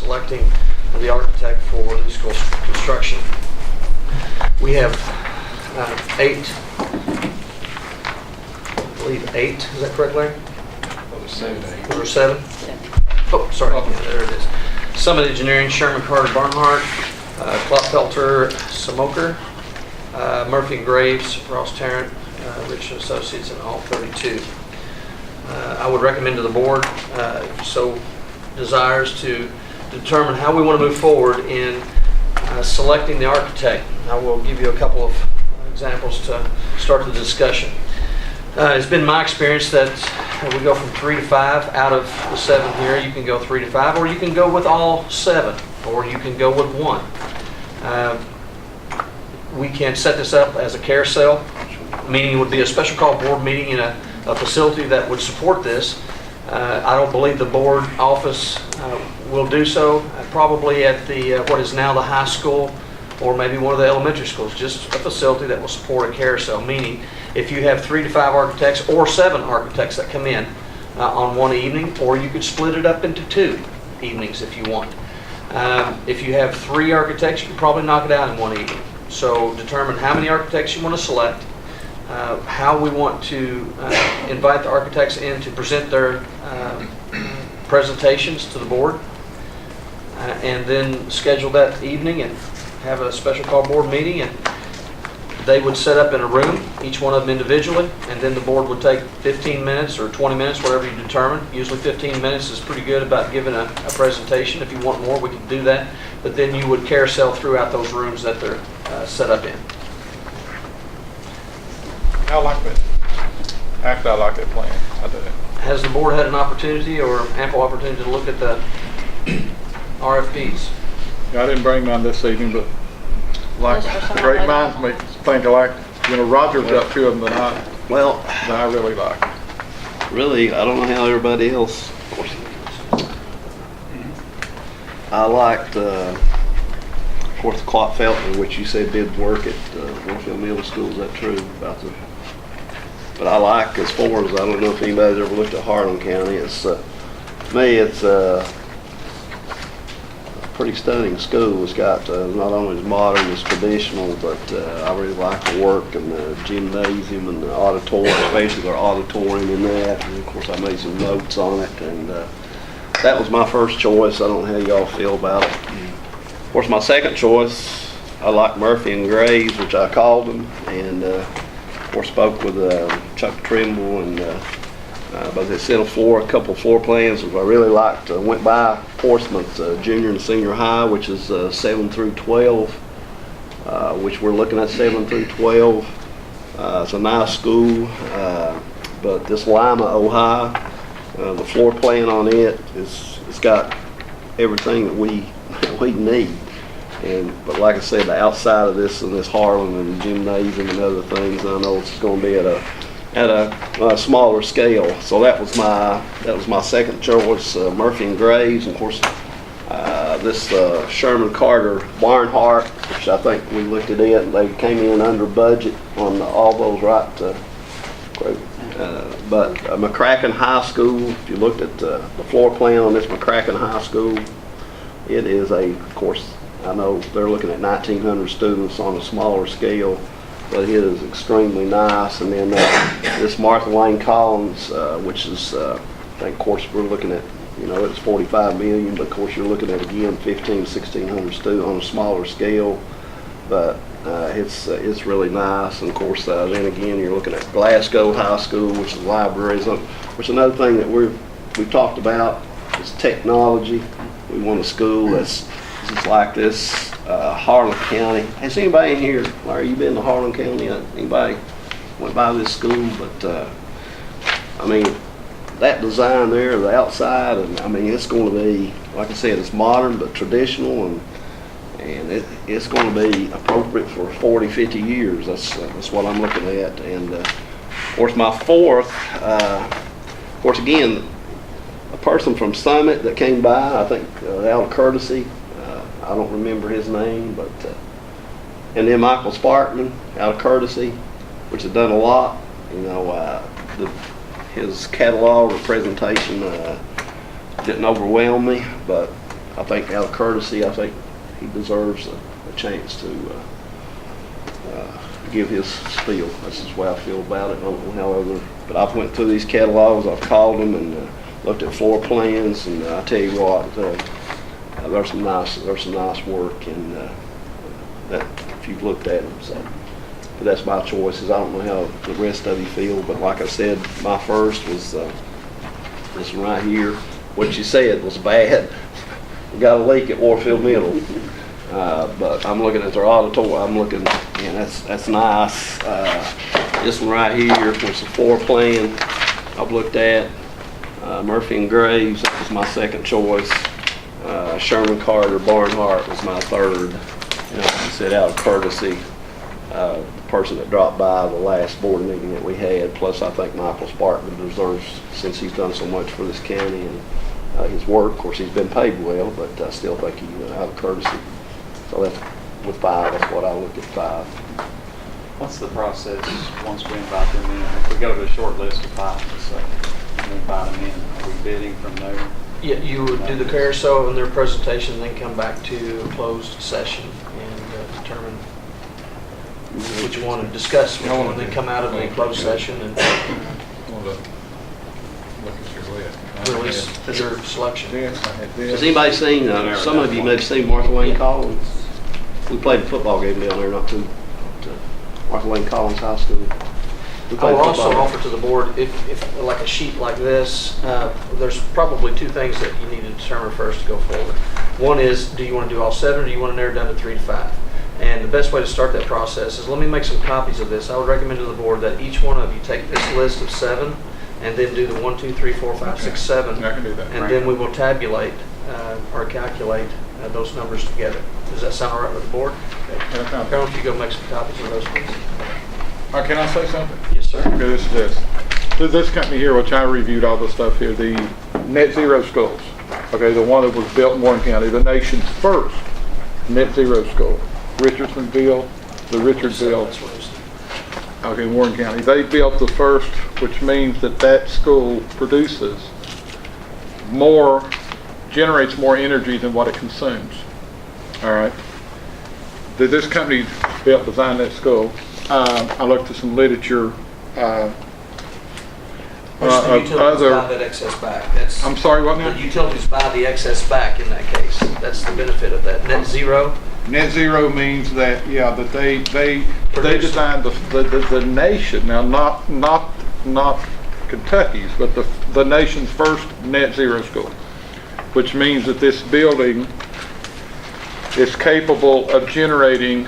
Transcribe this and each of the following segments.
selecting the architect for new school construction. We have 8, I believe 8, is that correct, Larry? Or 7? Oh, sorry, yeah, there it is. Summit Engineering, Sherman Carter Barnhart, Klopfelter Samoker, Murphy and Graves, Ross Tarrant, Rich Associates, and all 32. I would recommend to the board, if so desires, to determine how we want to move forward in selecting the architect. I will give you a couple of examples to start the discussion. It's been my experience that we go from 3 to 5 out of the 7 here. You can go 3 to 5, or you can go with all 7, or you can go with 1. We can set this up as a carousel, meaning it would be a special call board meeting in a facility that would support this. I don't believe the board office will do so, probably at the what is now the high school, or maybe one of the elementary schools, just a facility that will support a carousel, meaning if you have 3 to 5 architects or 7 architects that come in on one evening, or you could split it up into 2 evenings if you want. If you have 3 architects, you can probably knock it out in one evening. So determine how many architects you want to select, how we want to invite the architects in to present their presentations to the board, and then schedule that evening and have a special call board meeting, and they would set up in a room, each one of them individually, and then the board would take 15 minutes or 20 minutes, whatever you determine. Usually 15 minutes is pretty good about giving a presentation. If you want more, we can do that. But then you would carousel throughout those rooms that they're set up in. I like that. Actually, I like that plan. I do. Has the board had an opportunity or ample opportunity to look at the RFPs? I didn't bring mine this evening, but like great minds may think alike. You know, Roger's got 2 of them that I really like. Really, I don't know how everybody else. I liked, of course, the Klopfelter, which you said did work at Winfield Middle School. Is that true? But I like, as far as, I don't know if anybody's ever looked at Harlan County. It's to me, it's a pretty stunning school. It's got not only as modern as traditional, but I really like the work and the gymnasium and the auditorium, especially their auditorium in that. And of course, I made some notes on it, and that was my first choice. I don't know how y'all feel about it. Of course, my second choice, I like Murphy and Graves, which I called them, and of course spoke with Chuck Trimble, and but they sent a couple floor plans which I really liked. Went by Portsmouth junior and senior high, which is 7 through 12, which we're looking at 7 through 12. It's a nice school, but this Lima, Ohio, the floor plan on it's got everything that we need. But like I said, the outside of this and this Harlan and the gymnasium and other things, I know it's going to be at a smaller scale. So that was my second choice, Murphy and Graves. And of course, this Sherman Carter Barnhart, which I think we looked at it, and they came in under budget on all those, right? But McCracken High School, if you looked at the floor plan on this McCracken High School, it is of course, I know they're looking at 1,900 students on a smaller scale, but it is extremely nice. And then this Martha Wayne Collins, which is, I think, of course, we're looking at, it's 45 million, but of course you're looking at, again, 1,600 students on a smaller scale. But it's really nice. And of course, then again, you're looking at Glasgow High School, which is libraries. Which another thing that we've talked about is technology. We want a school that's just like this. Harlan County. Has anybody in here, Larry, you been to Harlan County? Anybody went by this school? But I mean, that design there, the outside, and I mean, it's going to be, like I said, it's modern but traditional, and it's going to be appropriate for 40, 50 years. That's what I'm looking at. And of course, my fourth, of course, again, a person from Summit that came by, I think, out of courtesy. I don't remember his name, but and then Michael Sparkman out of courtesy, which has done a lot. His catalog or presentation didn't overwhelm me, but I think out of courtesy, I think he deserves a chance to give his spiel. That's just the way I feel about it. I don't know how other, but I've went through these catalogs, I've called them and looked at floor plans, and I tell you what, there's some nice work, and that if you've looked at them. So, but that's my choices. I don't know how the rest of you feel, but like I said, my first was this one right here. What you said was bad. We got a leak at Warfield Middle. But I'm looking at their auditorium. I'm looking, man, that's nice. This one right here, which is a floor plan I've looked at. Murphy and Graves, that was my second choice. Sherman Carter Barnhart was my third. Like I said, out of courtesy, the person that dropped by the last board meeting that we had, plus I think Michael Sparkman deserves, since he's done so much for this county and his work. Of course, he's been paid well, but I still think he out of courtesy. So that's with 5, that's what I looked at 5. What's the process once we invite them in? If we go to a short list of 5, let's say, and we invite them in, are we bidding from there? Yeah, you would do the carousel and their presentation, then come back to a closed session and determine which you want to discuss, which one, and then come out of the closed session and release their selection. Has anybody seen, some of you may have seen Martha Wayne Collins? We played a football game down there not too, Martha Wayne Collins High School. I will also offer to the board, if like a sheet like this, there's probably 2 things that you need to determine first to go forward. One is, do you want to do all 7, or do you want to narrow it down to 3 to 5? And the best way to start that process is, let me make some copies of this. I would recommend to the board that each one of you take this list of 7 and then do the 1, 2, 3, 4, 5, 6, 7. I can do that. And then we will tabulate or calculate those numbers together. Does that sound all right with the board? Yeah, Carol, if you go make some copies of those, please. can I say something? Yes, sir. Okay, this is this. This company here, which I reviewed all the stuff here, the Net Zero Schools. Okay, the one that was built in Warren County, the nation's first Net Zero School. Richardsonville, the Richardsville. That's what it is. Okay, Warren County. They built the first, which means that school produces more, generates more energy than what it consumes. All right. This company designed that school. I looked at some literature. The utilities buy that excess back. That's, I'm sorry, what now? the utilities buy the excess back in that case. That's the benefit of that. Net zero. Net zero means that, yeah, that they designed the nation, now not Kentucky's, but the nation's first net zero school, which means that this building is capable of generating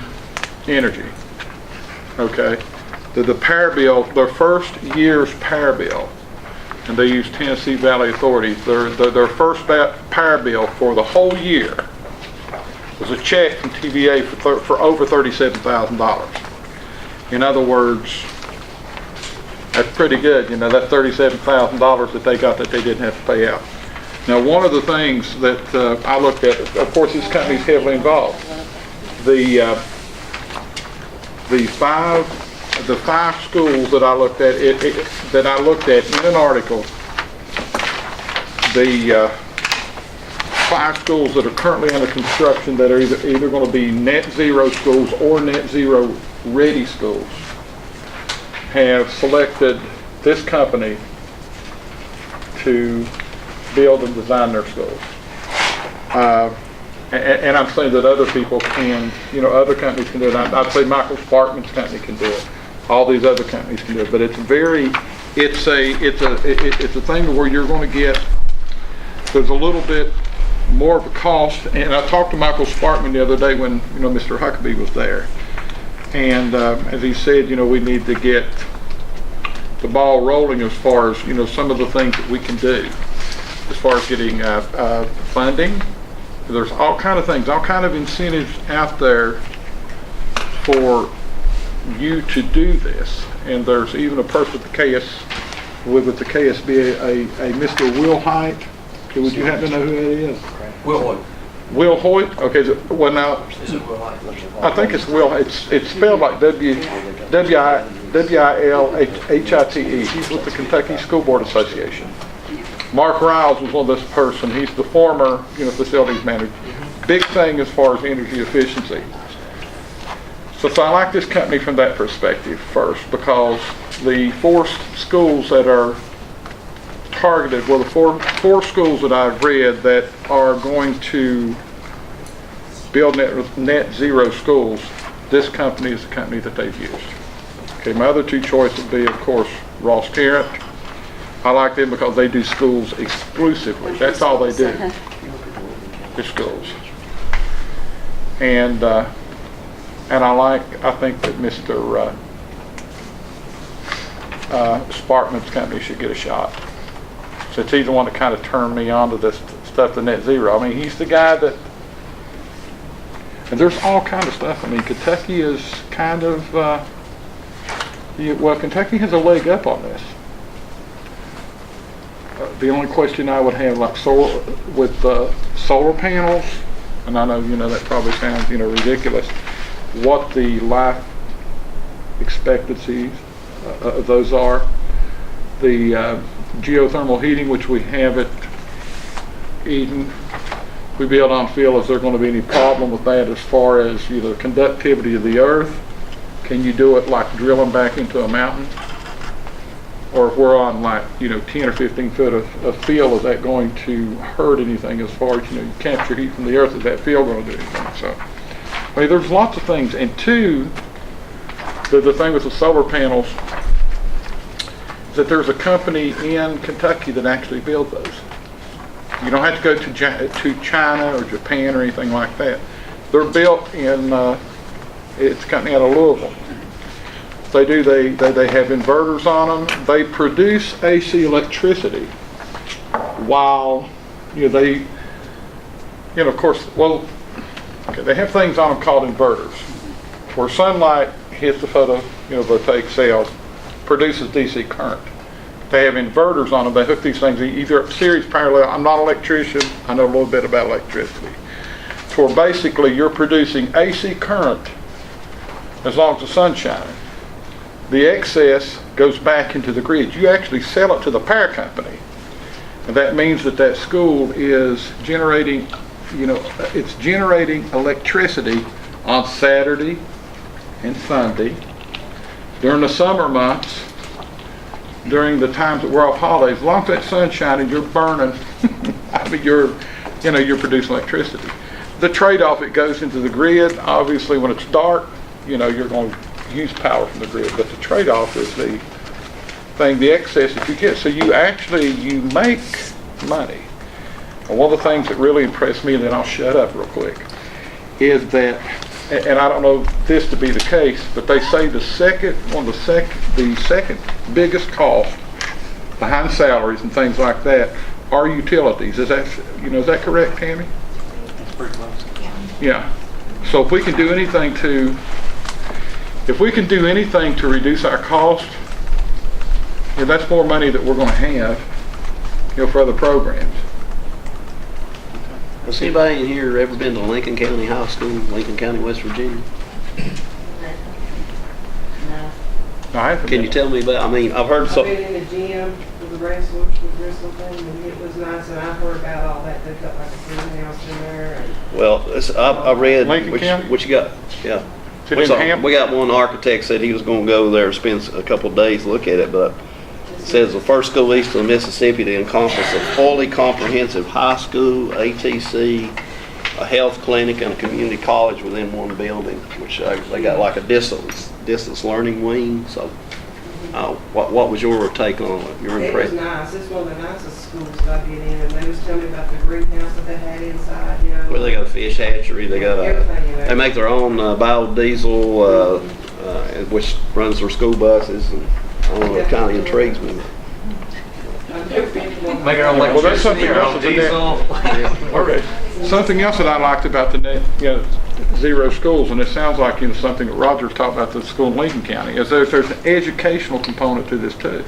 energy. Okay, the power bill, their first year's power bill, and they use Tennessee Valley Authority, their first power bill for the whole year was a check from TVA for over $37,000. In other words, that's pretty good. You know, that's $37,000 that they got that they didn't have to pay out. Now, one of the things that I looked at, of course, this company's heavily involved. The 5 schools that I looked at, in an article, the 5 schools that are currently under construction that are either going to be net zero schools or net zero ready schools have selected this company to build and design their schools. And I'm saying that other people can, other companies can do it. I'd say Michael Sparkman's company can do it. All these other companies can do it. But it's a thing where you're going to get, there's a little bit more of a cost. And I talked to Michael Sparkman the other day when, Mr. Huckabee was there. And as he said, we need to get the ball rolling as far as, some of the things that we can do. As far as getting funding, there's all kind of things, all kind of incentives out there for you to do this. And there's even a person with the KSB, a Mr. Will Height. Okay, would you happen to know who that is? Will Hoyt. Will Hoyt? Okay, well now, Is it Will Hoyt? I think it's Will. It's spelled like W-I-L-H-I-T-E. He's with the Kentucky School Board Association. Mark Riles was one of this person. He's the former, facilities manager. Big thing as far as energy efficiency. So I like this company from that perspective first, because the 4 schools that are targeted, well, the four schools that I've read that are going to build net zero schools, this company is the company that they've used. Okay, my other 2 choices would be, of course, Ross Tarrant. I like them because they do schools exclusively. That's all they do, is schools. And I think that Mr. Sparkman's company should get a shot. Since he's the one that kind of turned me on to this stuff, the net zero. I mean, he's the guy that, and there's all kind of stuff. I mean, Kentucky is kind of, Kentucky has a leg up on this. The only question I would have, like with solar panels, and I know, that probably sounds, ridiculous, what the life expectancies of those are. The geothermal heating, which we have at Eden, we build on feel is there going to be any problem with that as far as either conductivity of the earth? Can you do it like drilling back into a mountain? Or if we're on like, 10 or 15 foot of field, is that going to hurt anything as far as, you capture heat from the earth? Is that field going to do anything? So, I mean, there's lots of things. And 2, the thing with the solar panels is that there's a company in Kentucky that actually builds those. You don't have to go to China or Japan or anything like that. They're built in, it's a company out of Louisville. They have inverters on them. They produce AC electricity while, of course, they have things on them called inverters, where sunlight hits the photovoltaic cells, produces DC current. They have inverters on them. They hook these things either series parallel. I'm not an electrician. I know a little bit about electricity. So basically, you're producing AC current as long as the sun's shining. The excess goes back into the grid. You actually sell it to the power company. And that means that school is generating, it's generating electricity on Saturday and Sunday. During the summer months, during the times that we're off holidays, as long as that sun's shining, you're burning. I mean, you're producing electricity. The trade-off, it goes into the grid. Obviously, when it's dark, you're going to use power from the grid, but the trade-off is the excess that you get. So you make money. And one of the things that really impressed me, and then I'll shut up real quick, is that, and I don't know this to be the case, but they say the second biggest cost behind salaries and things like that are utilities. Is that correct, Tammy? That's pretty close. Yeah. So if we can do anything to reduce our cost, that's more money that we're going to have, for other programs. Has anybody in here ever been to Lincoln County High School, Lincoln County, West Virginia? No, I haven't Can you tell me about, I mean, I've heard I've so, been in the gym with the wrestling thing, and it was nice, and I've heard about all that. They've got like a greenhouse in there, and well, I read, Lincoln County? what you got, yeah. Is it in Hampton? We got one architect said he was gonna go there and spend a couple of days to look at it, but it says the first school east of Mississippi to encompass a fully comprehensive high school, ATC, a health clinic, and a community college within one building, which they got like a distance learning wing. So, what was your take on it? Your it was impression? nice. It's one of the nicest schools that I've been in, and they was telling me about the greenhouse that they had inside, Well, they got a fish hatchery. They got everything. they make their own biodiesel, which runs their school buses, and I don't know, it kind of intrigues me. Make our own Well, that's something electricity, our own else that diesel. Okay. Something else that I liked about the net, zero schools, and it sounds like something that Roger's talked about the school in Lincoln County, is there's an educational component to this too.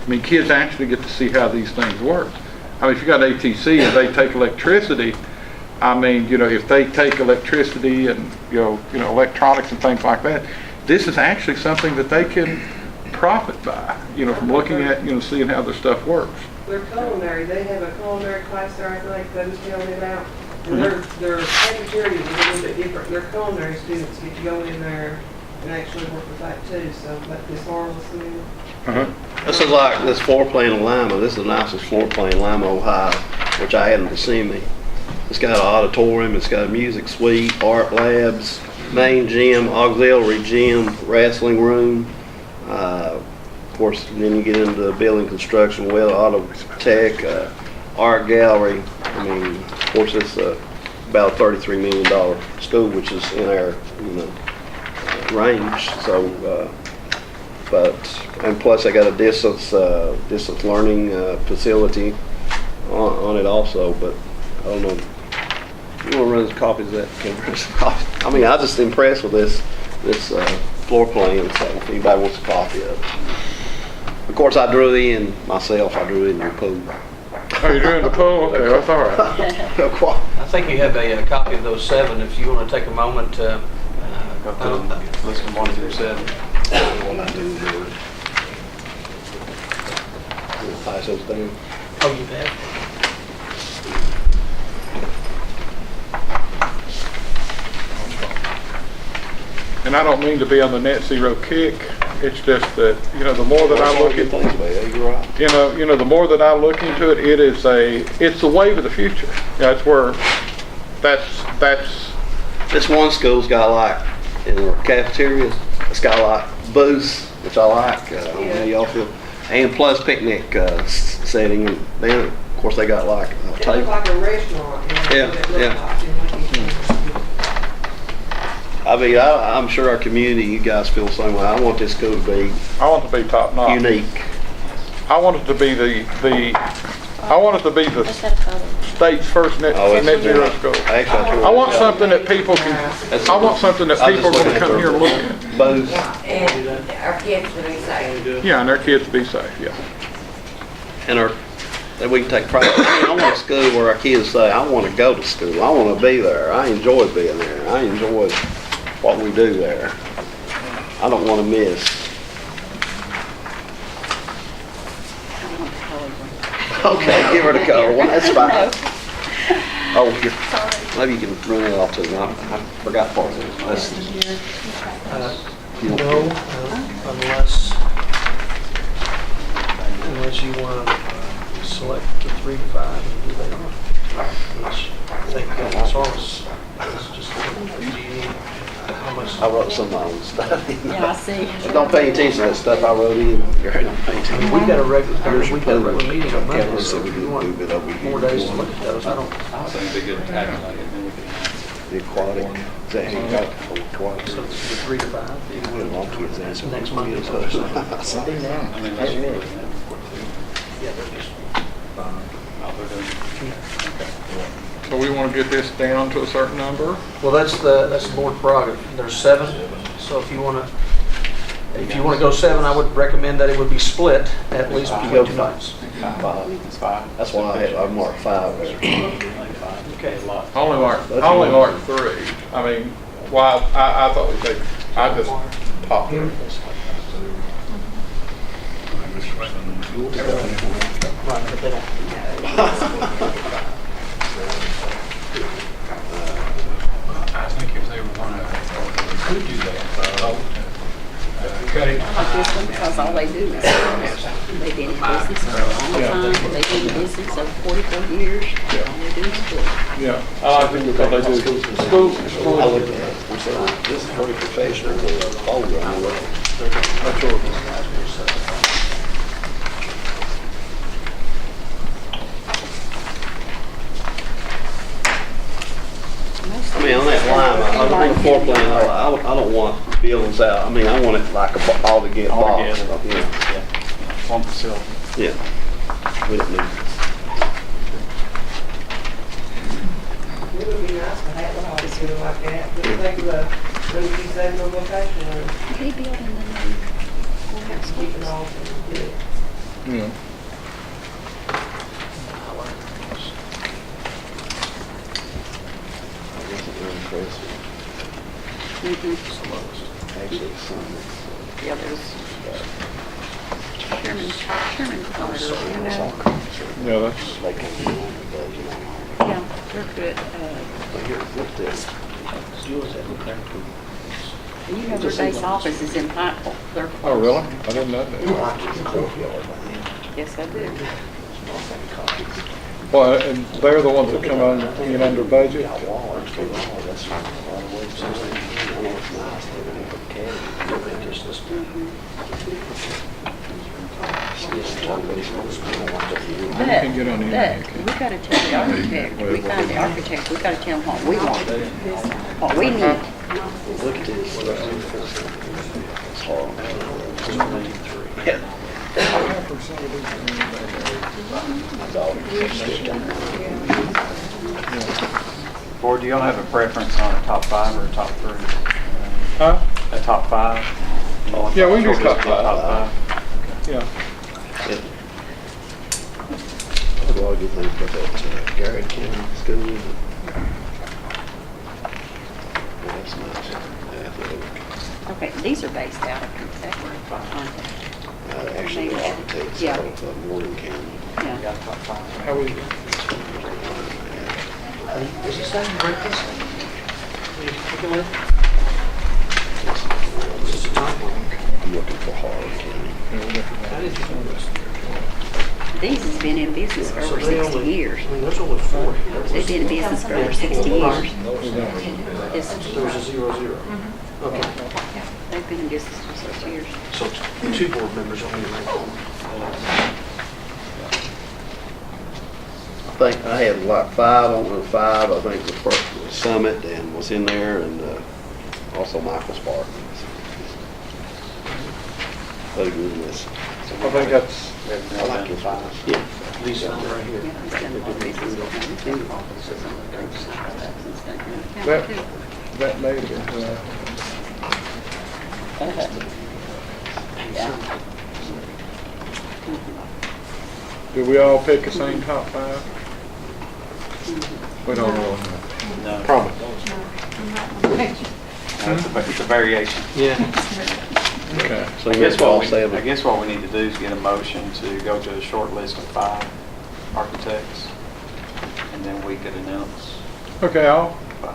I mean, kids actually get to see how these things work. I mean, if you got ATC and they take electricity, I mean, if they take electricity and electronics and things like that, this is actually something that they can profit by, from looking at, seeing how their stuff works. Their culinary, they have a culinary class there, I think, that was telling me about. And their cafeteria is a little bit different. Their culinary students get to go in there and actually work with that too, so like this harmless meal. This is like this floor plan in Lima. This is the nicest floor plan in Lima, Ohio, which I had in Kissimmee. It's got an auditorium, it's got a music suite, art labs, main gym, auxiliary gym, wrestling room. Of course, then you get into building construction, well, auto tech, art gallery. I mean, of course, it's about a $33 million school, which is in our, range. So, and plus I got a distance learning facility on it also. But I don't know. You want to run copies of that? I mean, I'm just impressed with this floor plan. So if anybody wants a copy of it. Of course, I drew in myself. I drew in your pool. Oh, you're doing the pool? Okay, that's all right. I think you have a copy of those 7 if you want to take a moment to. Go through them, list them 1 through 7. Pass those down. Oh, you have? And I don't mean to be on the net zero kick. It's just that, the more that I look at, You're right. the more that I look into it, it's the wave of the future. That's where, that's. This one school's got like, in the cafeteria, it's got like booths, which I like. I don't know how y'all feel. And plus picnic setting. And then, of course, they got like a It table. looked like a restaurant. Yeah. I mean, I'm sure our community, you guys feel the same way. I want this school to be I want to be top notch. unique. I want it to be the state's first net zero school. Actually, I want something that people can. I want something that people are going to come here and look at. Booths. And our kids will be safe. Yeah, and their kids be safe. Yeah. And that we can take pride. I mean, I want a school where our kids say, I want to go to school. I want to be there. I enjoy being there. I enjoy what we do there. I don't want to miss. Okay, give her the color one. That's fine. Oh, here. Maybe you can run it off to them. I forgot part of it. No, unless you want to select the 3 to 5 and do that. Which I think as far as just do you need how much? I wrote some of my own stuff. Yeah, I see. Don't pay attention to that stuff I wrote in. Don't pay attention. We've got a regular meeting on Monday, so we if you want move it over here. more days to look at those, I don't. I think it'd be good to tabulate it, then we can. The aquatic. Is that how you got the aquatic? So it's the 3 to 5. Long kids answer. Next Monday. I mean, that's really Yeah, they're just. they're doing. So we want to get this down to a certain number. Well, that's the board prerogative. There's 7, so if you want to go 7, I would recommend that it would be split at least between 2 nights. 5. It's 5. That's why I marked 5 there. Okay. I only marked 3. I mean, well, I thought I just popped it. Right, but they don't. I think if they could do that, cut it. I like this one because all they do is, they've been in business for a long time, they've been in business over 44 years, all they do is cook. Yeah, I like it because they do school. I looked at it. I said, this is pretty professional. Folder. I looked at it. That's yours. I mean, on that line, on the floor plan, I don't want buildings out. I mean, I want it like all together. All box. together. Yeah. One facility. Yeah. We don't need it. It would be nice to have an office like that, but think of the 7 location and They built in the new courthouse keep it complex. all good. Yeah. I wasn't really impressed with Mhm. some of us. Actually, some. Yeah, there's. Sure. Sherman Carter, you know. Yeah, that's, They can do it, you know. Yeah, they're good. But here, look at this. You know, their base office is in Pikeville. They're oh, close. really? I didn't know that. Yes, I do. Well, and they're the ones that come in under budget? can get on the internet, But can't we gotta tell the architect, we find the architect, we gotta tell him what we want, what we need. Look at this. It's horrible. Board, do y'all have a preference on a top 5 or a top 3? Huh? A top 5? Yeah, we can do top Top 5. Yeah. There's a lot of good things about that Garrett County School. Yeah, that's nice. Yeah, Okay, these are based out of Kentucky. actually, the architects Yeah. out of Morgan County. We Yeah. got a top 5. How we, Is this thing breakfast? You cooking with? Is this a top one? I'm looking for Harlan County. I didn't know this. These has been in business for over 60 years. I mean, there's only 4 here. They've been in business for over 60 years. It's- There's a 0, 0. Okay. They've been in business for 60 years. So 2 board members only right home. I think I had like 5 on the 5. I think the first was Summit and was in there, and also Michael Spark. Very good in this. I think that's, I like his 5. Yeah. These are right here. Yeah, he's done more business with them. that, that may have been, Yeah. do we all pick the same top 5? We don't really know. No. Probably. It's a variation. Yeah. Okay. So I you guess make all what 7. I guess what we need to do is get a motion to go to a short list of 5 architects, and then we could announce Okay, I'll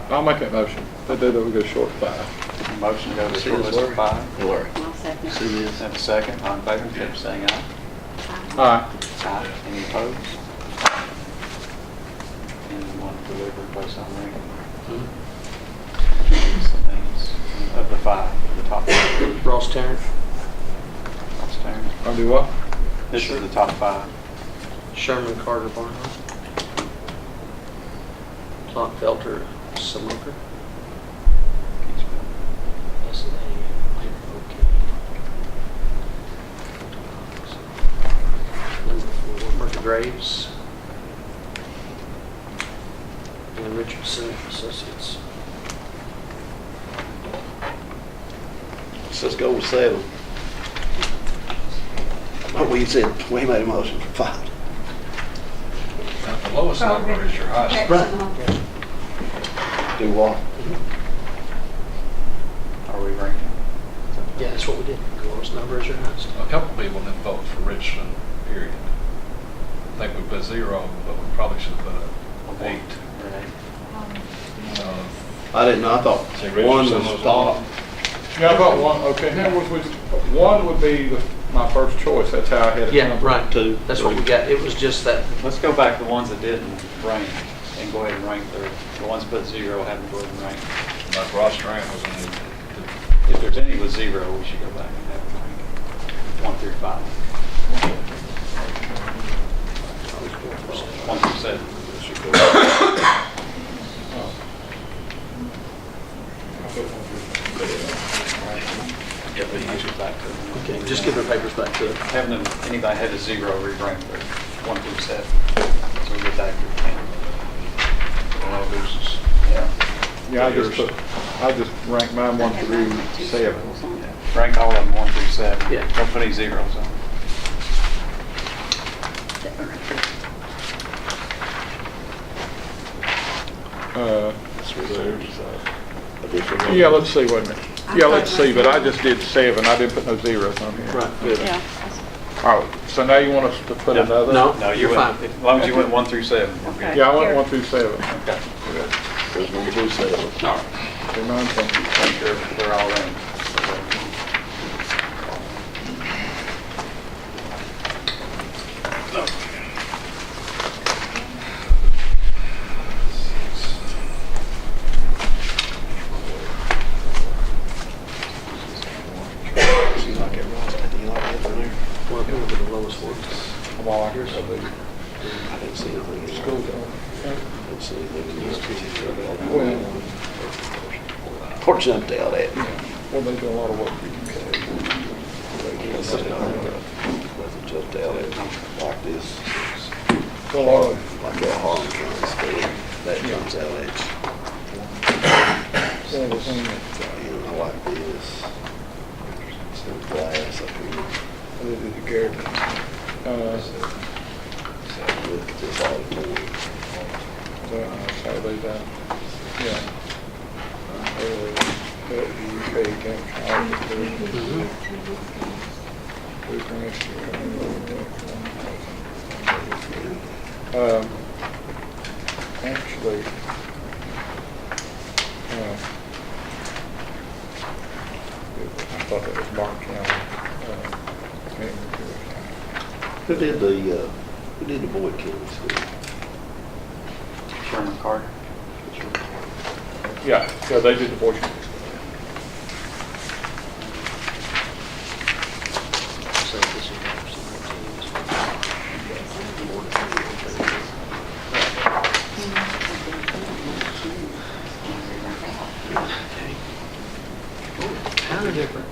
5. make that motion. That we go short 5. Motion to go to a See short this, list of Larry? 5. Larry, I'll second. see this? Have a second. All in favor, keep saying aye. All right. Aye. Any opposed? And one deliver, place on record. It's the names of the 5, the top 5. Ross Tarrant, Outstanding. I'll do what? This is the top 5. Sherman Carter Barnhart, Clockfelter Samoker. Number 4, Murphy Graves. And Richardson Associates. Let's go with 7. Oh, we said, we made a motion for 5. Now, the lowest number is your highest. Right. Do what? Are we ranking? Yeah, that's what we did. The lowest number is your highest. A couple people didn't vote for Richardson, period. I think we put 0, but we probably should have put a 8. I didn't know, I thought See, 1 Richardson was was top. Yeah, I thought 1, okay, now one would be my first choice. That's how I had it. Yeah, numbered. right. 2. That's what we got. It was just that. Let's go back to the ones that didn't rank and go ahead and rank the ones that put 0, have them go ahead and rank. Like Ross Grant was in the, If there's any with 0, we should go back and have them rank 1 through 5. 1 through 7. Okay, just give the papers back to it. Having them, anybody had a 0, re-rank their 1 through 7. So we get that to 10. Yeah. Yeah, I just rank mine 1 through 7. Rank all of them 1 through 7. Yeah. Don't put any zeros on. That's reserves. Additional. Yeah, let's see, wait a minute. Yeah, let's see, but I just did 7. I didn't put no zeros on here. Right, good. Yeah. Oh, so now you want us to put No. another? No, No, you you're went, fine. as long as you went 1 through 7, we're good. Yeah, I went 1 through 7. Okay. There's 1 through 7. All right. Okay, none, thank you. Make sure they're all in. See, like everyone's, I think like that in there. Well, who would be the lowest one? Well, I guess I didn't see anything. in school there. zone. I didn't see anything in this. Well, Or jumped out at me. well, they do a lot of work. Nothing jumped out at me like this. A lot of, Like that Martin County School, that jumps out at yeah, the thing you. You know, like this. Some glass up here. that they did the Garrett. Look at this auditorium. So they done, yeah. UK actually, I thought that was Martin County. Who did the Boyd County School? Sherman Carter. Yeah, they did the voice. Kind of different.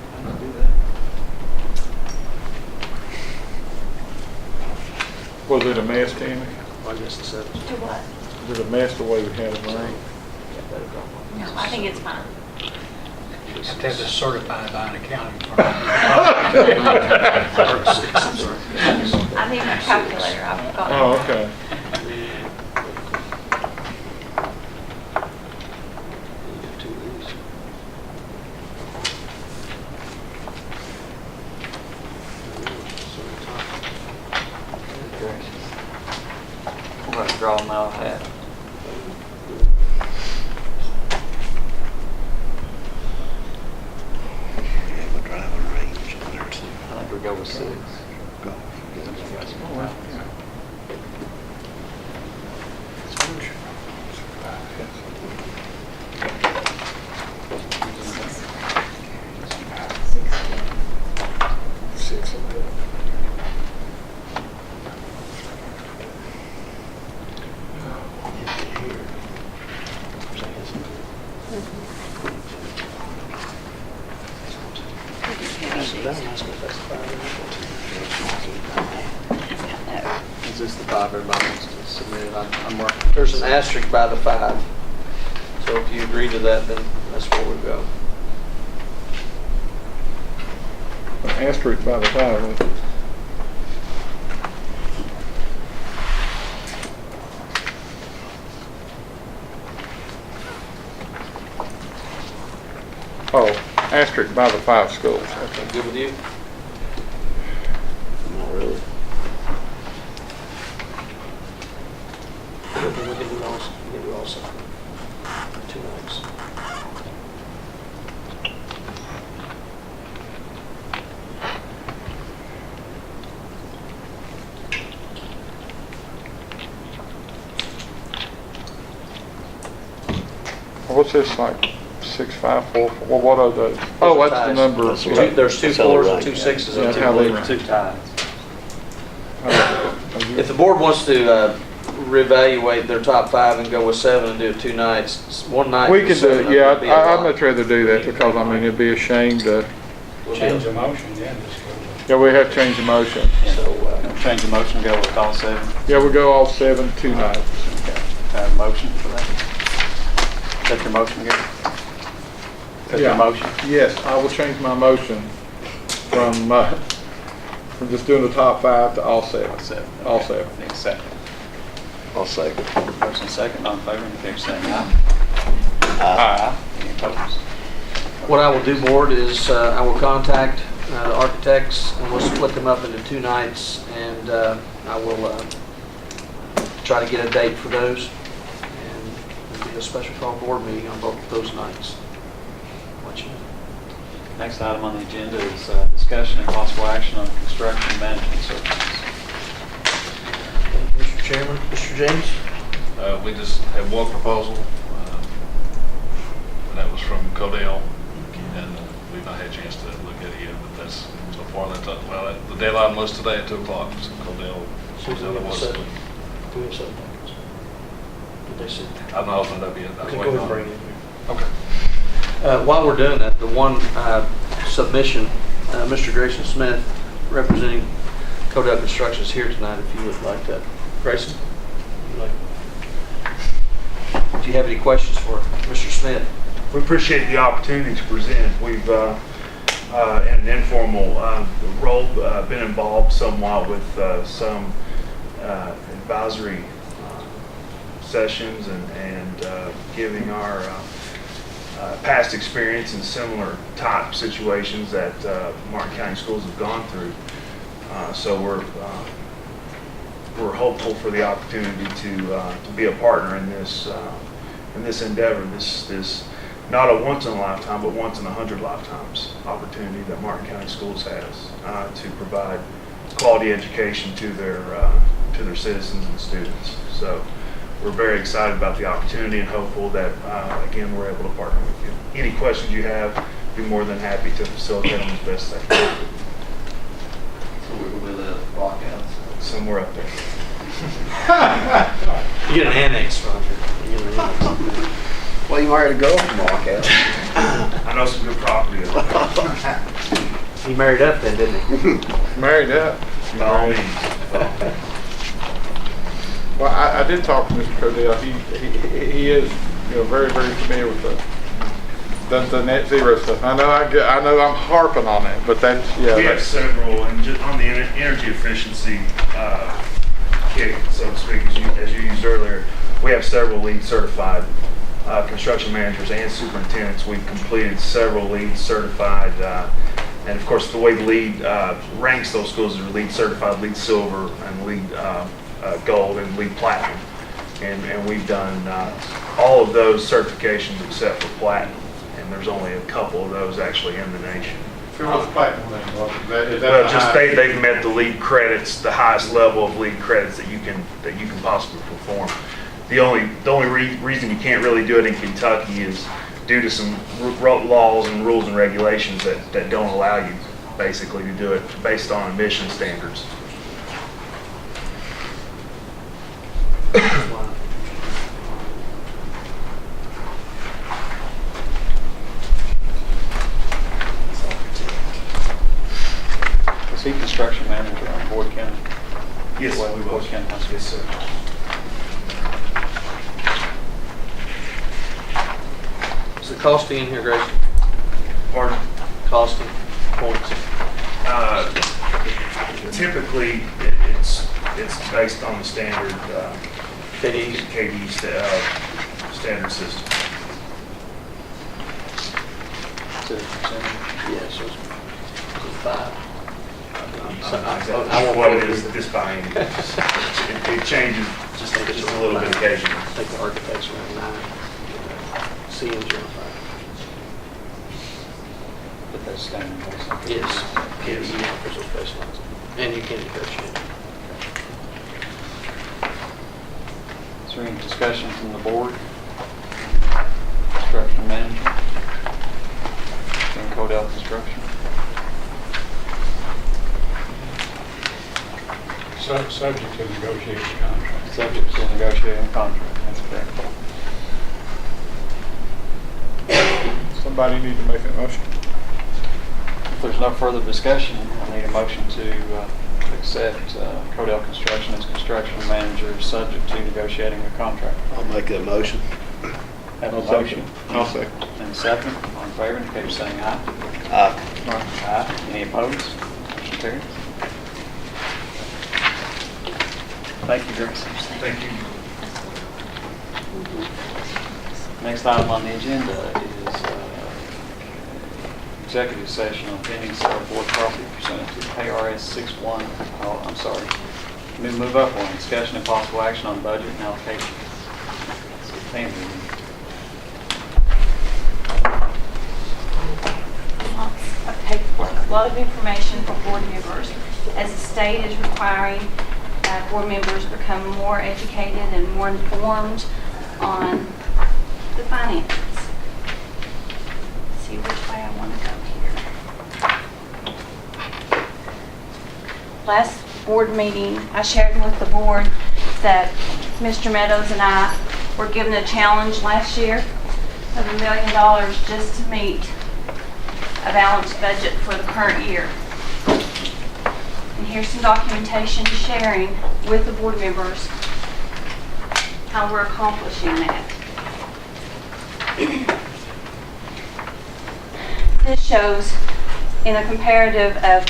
Was it a mess, Tammy? I guess the 7th. To what? Was it a mess the way we had it rain? No, I think it's fine. Have to have this certified by an accounting firm. I need my calculator, I've got it. Oh, okay. We're going to draw them out of hat. Have a driving range on there too. I think we go with 6. Is this the 5 everybody wants to submit? I'm working. There's an asterisk by the 5. So if you agree to that, then that's where we go. An asterisk by the 5. Oh, asterisk by the 5 schools. Okay, good with you? Not really. We can do also. We can do also. 2 nights. What's this, like 654? Well, what are those? Oh, that's the Ties. number. That's Two- right. There's 2 That's how they 4s and rank. 2 6s Yeah, and that's 2 how they blues. rank. 2 ties. If the board wants to reevaluate their top 5 and go with 7 and do it 2 nights, 1 night. We for could 7 do, yeah, would be a I'd lot. much rather do that because, I mean, it'd be a shame to, Change the motion, yeah, just go. yeah, we have to change the motion. So, Change the motion, go with all 7. Yeah, we go all 7, 2 nights. Have a motion for that? Is that your motion, Gary? Is that Yeah. your motion? Yes, I will change my motion from just doing the top 5 to all 7. All 7. Need a second. I'll second. First and second, all in favor, indicate by saying aye. Aye. Any opposed? what I will do, board, is I will contact the architects, and we'll split them up into 2 nights, and I will try to get a date for those, and there'll be a special call board meeting on both those nights. Let you know. Next item on the agenda is discussion and possible action on construction management services. Thank you, Mr. Chairman. Mr. James? We just had one proposal, and that was from Codell, and we've not had a chance to look at it yet, but that's, so far, well, the deadline was today at 2 o'clock, so Codell. So we have 7 packets. Did they send? I'm not opening it up yet. I was Okay, go waiting ahead and on bring it. it in. Okay. While we're doing that, the one submission, Mr. Grayson Smith, representing Codell Construction, is here tonight if you would like that. Grayson? Do you have any questions for Mr. Smith? We appreciate the opportunity to present. We've, in an informal role, been involved somewhat with some advisory sessions and giving our past experience in similar type situations that Martin County Schools have gone through. So we're hopeful for the opportunity to be a partner in this endeavor. This not a once in a lifetime, but once in 100 lifetimes opportunity that Martin County Schools has to provide quality education to their citizens and students. So we're very excited about the opportunity and hopeful that again we're able to partner with you. Any questions you have, be more than happy to facilitate them as best I can. So we're with the lockouts. Somewhere up there. You get an annex, Roger. You get an annex. Well, you married a girl from lockouts. I know some good property over there. He married up then, didn't he? Married up. By all means. Well, I did talk to Mr. Codell. He is, very, very familiar with the net zero stuff. I know I'm harping on it, but that's, yeah. We have several, and just on the energy efficiency kick, so to speak, as you used earlier, we have several LEED certified construction managers and superintendents. We've completed several LEED certified, and of course the way LEED ranks those schools is LEED certified, LEED silver, and LEED gold, and LEED platinum. And we've done all of those certifications except for platinum, and there's only a couple of those actually in the nation. What's platinum then? Well, just they've met the LEED credits, the highest level of LEED credits that you can possibly perform. The only reason you can't really do it in Kentucky is due to some laws and rules and regulations that don't allow you basically to do it based on emission standards. Is he construction manager on Boyd County? Yes, Well, we will. Boyd County. Yes, sir. Is the costing in here, Grayson? Pardon? Costing points. Typically, it's based on the standard KD standard system. Is it a percentage? Yeah, so it's 5. I won't what it is this by any means. It changes just a little bit occasionally. I think the architects are at 9. CM's around 5. But that's standard based. Yes. Yes. For those baselines. And you can negotiate. Is there any discussion from the board? Construction manager? And Codell Construction? Subject to negotiating contract. Subject to negotiating contract, that's correct. Somebody need to make a motion. If there's no further discussion, I need a motion to accept Codell Construction as construction manager, subject to negotiating a contract. I'll make that motion. Have a motion I'll second. and a second. All in favor, indicate by saying aye. Aye. Aye. Any opposed? Motion carries. Thank you, Grayson. Thank you. Next item on the agenda is executive session on pending sale of board property pursuant to KRS 61, move up on discussion and possible action on budget and allocation. Thank you. Lots of paperwork, a lot of information for board members. As the state is requiring board members become more educated and more informed on the finances. See which way I want to go here. Last board meeting, I shared with the board that Mr. Meadows and I were given a challenge last year of $1 million just to meet a balanced budget for the current year. And here's some documentation sharing with the board members how we're accomplishing that. This shows in a comparative of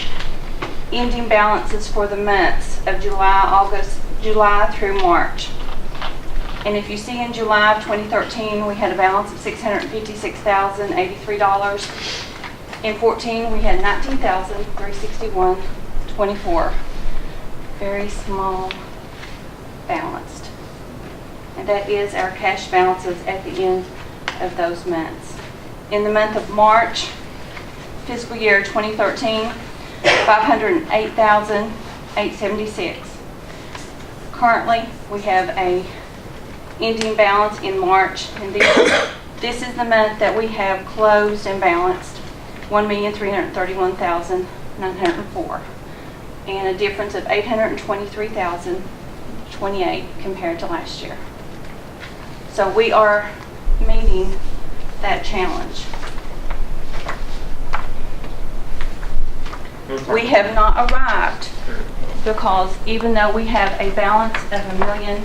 ending balances for the months of July through March. And if you see in July of 2013, we had a balance of $656,083. In 14, we had $19,361.24. Very small balanced. And that is our cash balances at the end of those months. In the month of March, fiscal year 2013, $508,876. Currently, we have a ending balance in March, and this is the month that we have closed and balanced, $1,331,904, and a difference of $823,028 compared to last year. So we are meeting that challenge. We have not arrived because even though we have a balance of $1.3 million,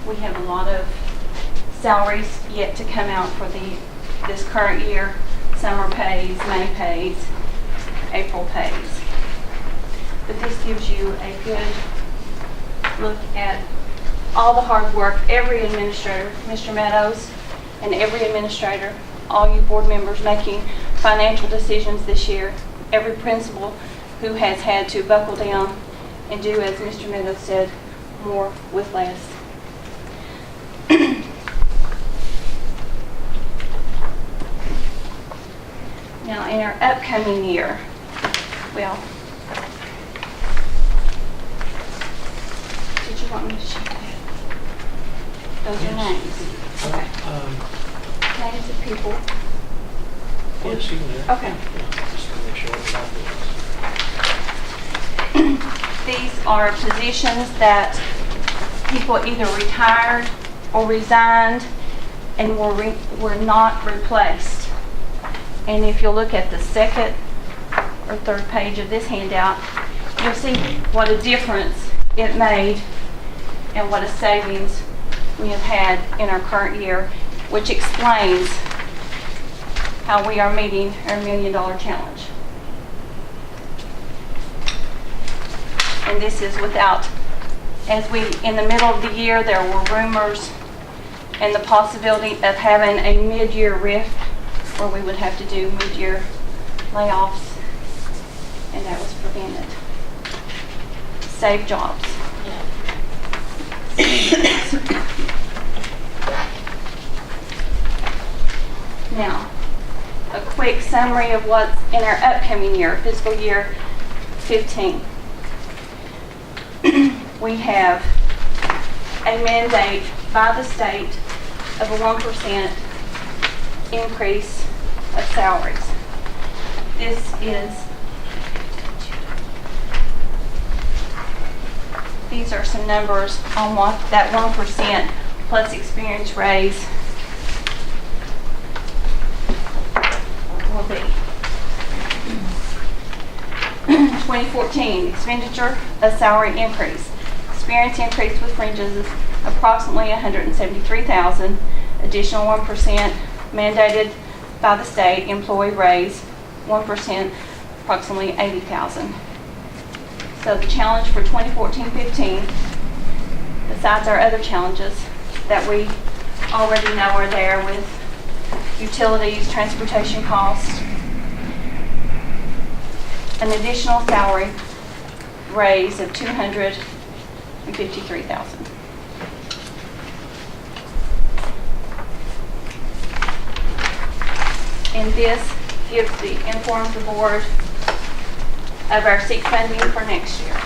we have a lot of salaries yet to come out for this current year. Summer pays, May pays, April pays. But this gives you a good look at all the hard work every administrator, Mr. Meadows, and every administrator, all you board members making financial decisions this year, every principal who has had to buckle down and do, as Mr. Meadows said, more with less. Now, in our upcoming year, well, did you want me to show that? Those are names. Okay. Names of people. Yes, you can do it. Okay. Just to make sure it's obvious. These are positions that people either retired or resigned and were not replaced. And if you look at the second or third page of this handout, you'll see what a difference it made and what a savings we have had in our current year, which explains how we are meeting our $1 million challenge. And this is without, in the middle of the year, there were rumors and the possibility of having a mid-year rift where we would have to do mid-year layoffs, and that was prevented. Save jobs. Now, a quick summary of what's in our upcoming year, fiscal year 15. We have a mandate by the state of a 1% increase of salaries. These are some numbers on what that 1% plus experience raise will be. 2014, expenditure, a salary increase. Experience increase with fringes is approximately $173,000. Additional 1% mandated by the state employee raise, 1%, approximately $80,000. So the challenge for 2014-15, besides our other challenges that we already know are there with utilities, transportation costs, an additional salary raise of $253,000. And this informs the board of our SEEK funding for next year.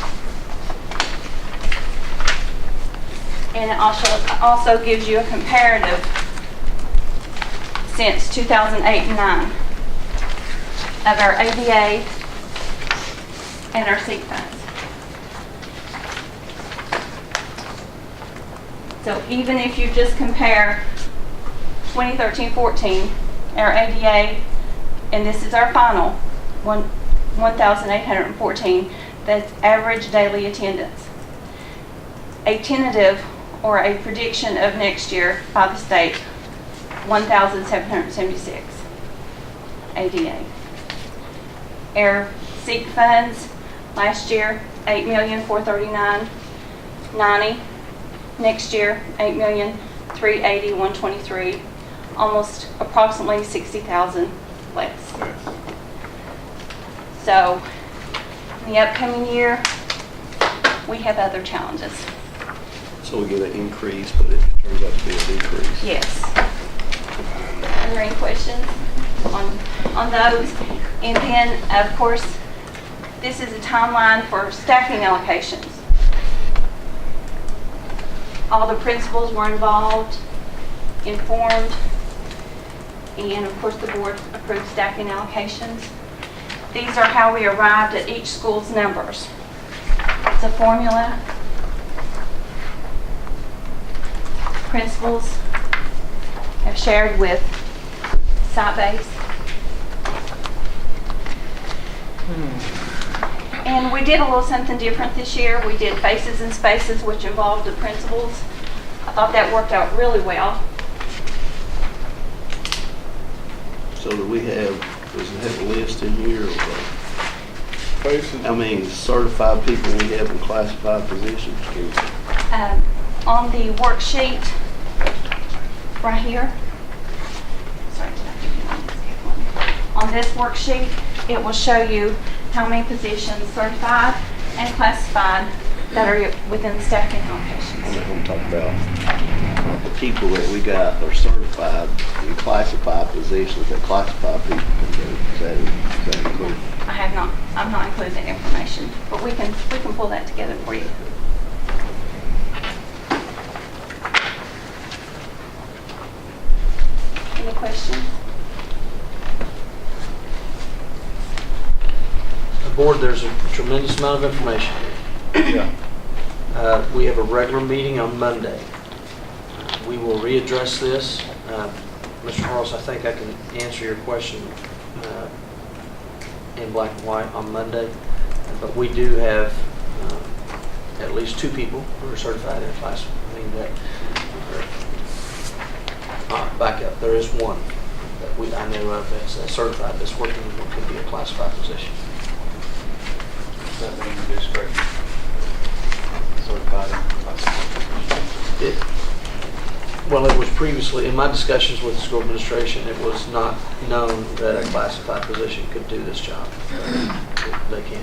And it also gives you a comparative since 2008 and 9 of our ADA and our SEEK funds. So even if you just compare 2013-14, our ADA, and this is our final, 1,814, that's average daily attendance. A tentative or a prediction of next year by the state, 1,776 ADA. Our SEEK funds last year, $8,439,090. Next year, $8,380,123. Almost approximately 60,000 less. So, in the upcoming year, we have other challenges. So we get an increase, but it turns out to be a decrease. Yes. Are there any questions on those? And then, of course, this is a timeline for staffing allocations. All the principals were involved, informed, and of course the board approved staffing allocations. These are how we arrived at each school's numbers. It's a formula. Principals have shared with site base. And we did a little something different this year. We did faces and spaces, which involved the principals. I thought that worked out really well. So do we have, does it have a list in here of Faces. how many certified people we have in classified positions? On the worksheet right here, sorry, did I give you one? On this worksheet, it will show you how many positions certified and classified that are within the staffing allocations. I'm going to talk about the people that we got are certified in classified positions that classified people can do. Is that included? I've not included that information, but we can pull that together for you. Any questions? The board, there's a tremendous amount of information. Yeah. We have a regular meeting on Monday. We will readdress this. Mr. Harrells, I think I can answer your question in black and white on Monday. But we do have at least 2 people who are certified in class. I mean that. Back up. There is one that I know of that's certified that's working in what could be a classified position. Does that mean the district certified and classified? Well, it was previously, in my discussions with the school administration, it was not known that a classified position could do this job. They can.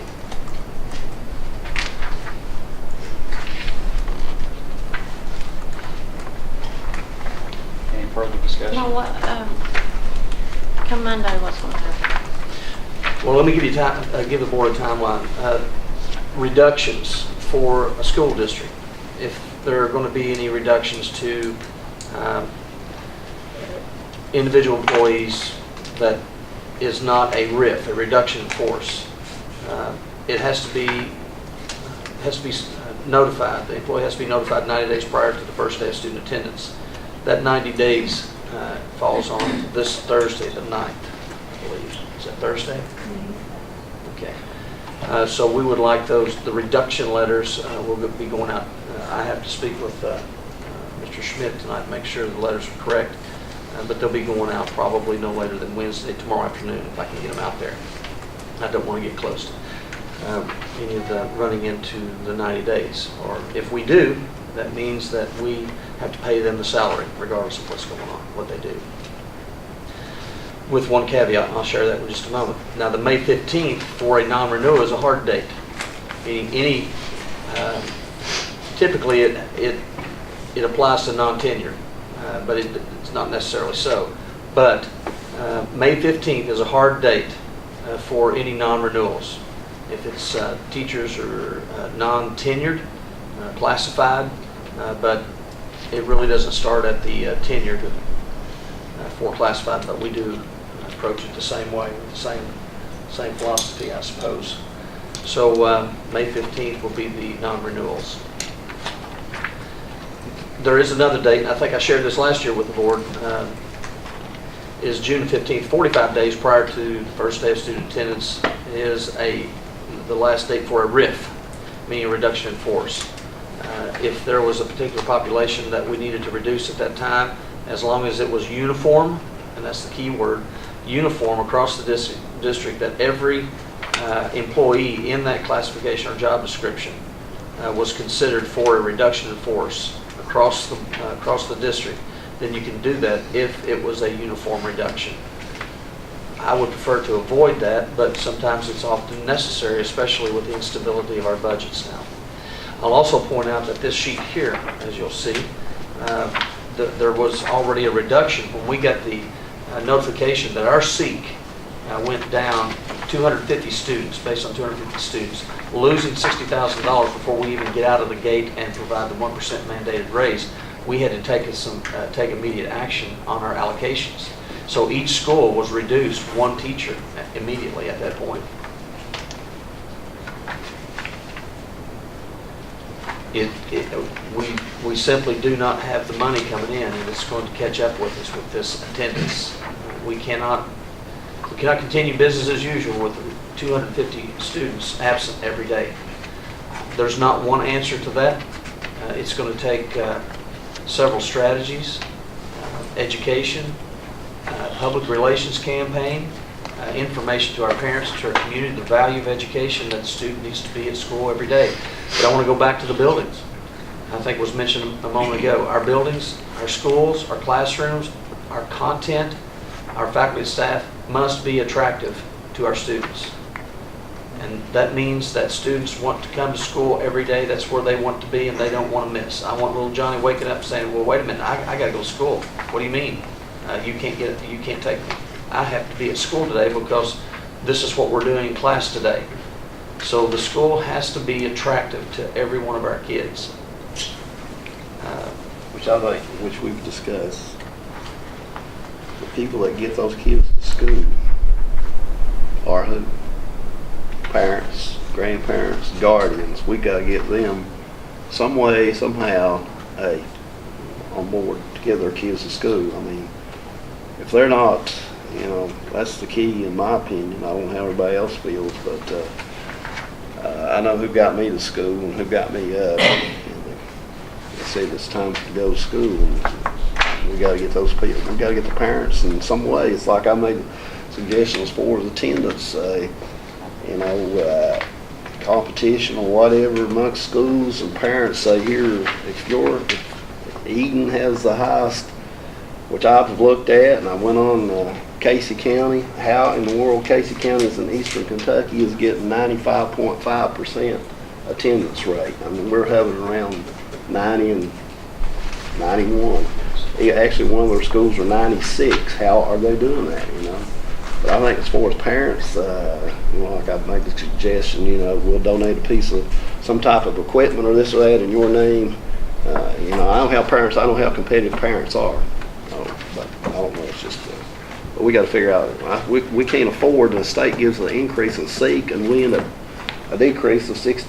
Any further discussion? No, what, come Monday, what's going to happen? Well, let me give you give the board a timeline. Reductions for a school district. If there are going to be any reductions to individual employees that is not a RIF, a reduction in force, it has to be notified. The employee has to be notified 90 days prior to the first day of student attendance. That 90 days falls on this Thursday, the 9th, I believe. Is that Thursday? Okay. So we would like the reduction letters will be going out. I have to speak with Mr. Schmidt tonight to make sure the letters are correct, but they'll be going out probably no later than Wednesday, tomorrow afternoon, if I can get them out there. I don't want to get close to any of the running into the 90 days. Or if we do, that means that we have to pay them the salary regardless of what's going on, what they do. with one caveat, and I'll share that in just a moment. Now, the May 15th for a non-renewal is a hard date. Meaning typically it applies to non-tenured, but it's not necessarily so. But May 15th is a hard date for any non-renewals. If it's teachers or non-tenured, classified, but it really doesn't start at the tenured for classified, but we do approach it the same way, with the same philosophy, I suppose. So May 15th will be the non-renewals. There is another date, and I think I shared this last year with the board, is June 15th, 45 days prior to the first day of student attendance is the last date for a RIF, meaning a reduction in force. If there was a particular population that we needed to reduce at that time, as long as it was uniform, and that's the key word, uniform across the district, that every employee in that classification or job description was considered for a reduction in force across the district, then you can do that if it was a uniform reduction. I would prefer to avoid that, but sometimes it's often necessary, especially with the instability of our budgets now. I'll also point out that this sheet here, as you'll see, there was already a reduction when we got the notification that our SEEK went down 250 students, based on 250 students, losing $60,000 before we even get out of the gate and provide the 1% mandated raise. We had to take immediate action on our allocations. So each school was reduced one teacher immediately at that point. We simply do not have the money coming in, and it's going to catch up with us with this attendance. We cannot continue business as usual with 250 students absent every day. There's not one answer to that. It's going to take several strategies, education, public relations campaign, information to our parents, to our community, the value of education, that the student needs to be at school every day. But I want to go back to the buildings. I think was mentioned a moment ago. Our buildings, our schools, our classrooms, our content, our faculty and staff must be attractive to our students. And that means that students want to come to school every day. That's where they want to be, and they don't want to miss. I want little Johnny waking up saying, well, wait a minute, I got to go to school. What do you mean? You can't take me. I have to be at school today because this is what we're doing in class today. So the school has to be attractive to every one of our kids. Which we've discussed. The people that get those kids to school are who? Parents, grandparents, guardians. We got to get them some way, somehow, on board to get their kids to school. I mean, if they're not, that's the key in my opinion. I don't know how everybody else feels, but I know who got me to school and who got me up. They said it's time to go to school, and we got to get those people. We got to get the parents in some way. It's like I made suggestions for as attendance, competition or whatever amongst schools, and parents say, here, if Eden has the highest, which I've looked at, and I went on Casey County, how in the world Casey County is in eastern Kentucky is getting 95.5% attendance rate. I mean, we're hovering around 90 and 91. Actually, one of their schools are 96. How are they doing that, But I think as far as parents, like I've made the suggestion, we'll donate a piece of some type of equipment or this or that in your name. I don't know how competitive parents are. But I don't know, it's just, but we got to figure out, we can't afford, the state gives an increase in SEEK and we end up a decrease of 6,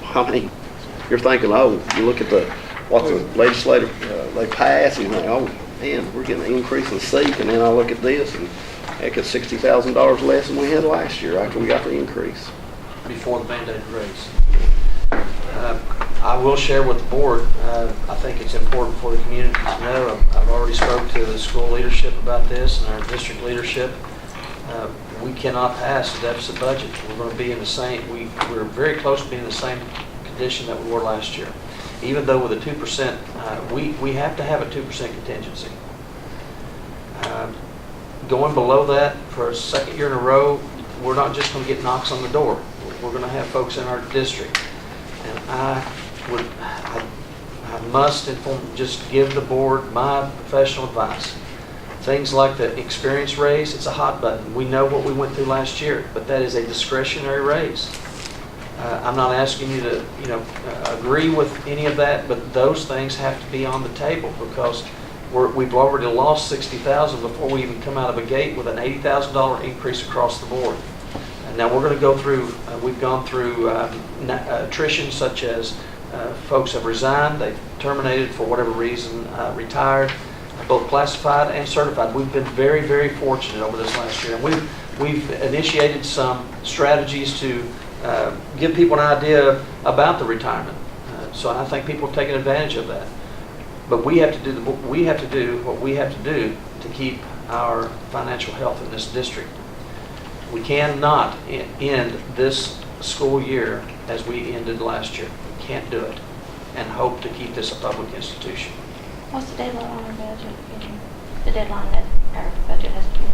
how many, you're thinking, you look at what the legislative, they pass, and you think, oh man, we're getting an increase in SEEK, and then I look at this, and heck, it's $60,000 less than we had last year after we got the increase. Before the mandated raise. I will share with the board, I think it's important for the community to know, I've already spoke to the school leadership about this and our district leadership. We cannot pass a deficit budget. We're going to be in the same, we're very close to being in the same condition that we were last year. Even though with a 2%, we have to have a 2% contingency. Going below that for a second year in a row, we're not just going to get knocks on the door. We're going to have folks in our district. And I must just give the board my professional advice. Things like the experience raise, it's a hot button. We know what we went through last year, but that is a discretionary raise. I'm not asking you to, agree with any of that, but those things have to be on the table because we've already lost $60,000 before we even come out of a gate with an $80,000 increase across the board. And now we're going to go through, we've gone through attrition such as folks have resigned, they've terminated for whatever reason, retired, both classified and certified. We've been very, very fortunate over this last year. And we've initiated some strategies to give people an idea about the retirement. So I think people have taken advantage of that. But we have to do what we have to do to keep our financial health in this district. We cannot end this school year as we ended last year. We can't do it and hope to keep this a public institution. What's the deadline on our budget? The deadline that our budget has to be in?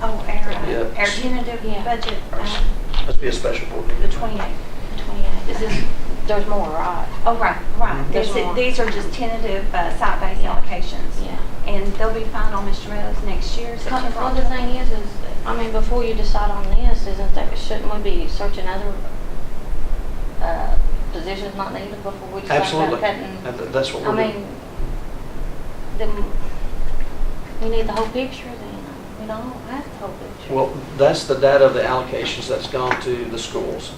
Oh, our tentative budget, Must be a special board meeting. the 28th. The 28th. There's more, right? Oh, right. There's more. These are just tentative site-based allocations. Yeah. And they'll be final, Mr. Meadows, next year, September. Well, the thing is, before you decide on this, shouldn't we be searching other positions not needed before we decide Absolutely. about cutting? And that's what we're doing. Then we need the whole picture then. We don't have the whole picture. Well, that's the data of the allocations that's gone to the schools.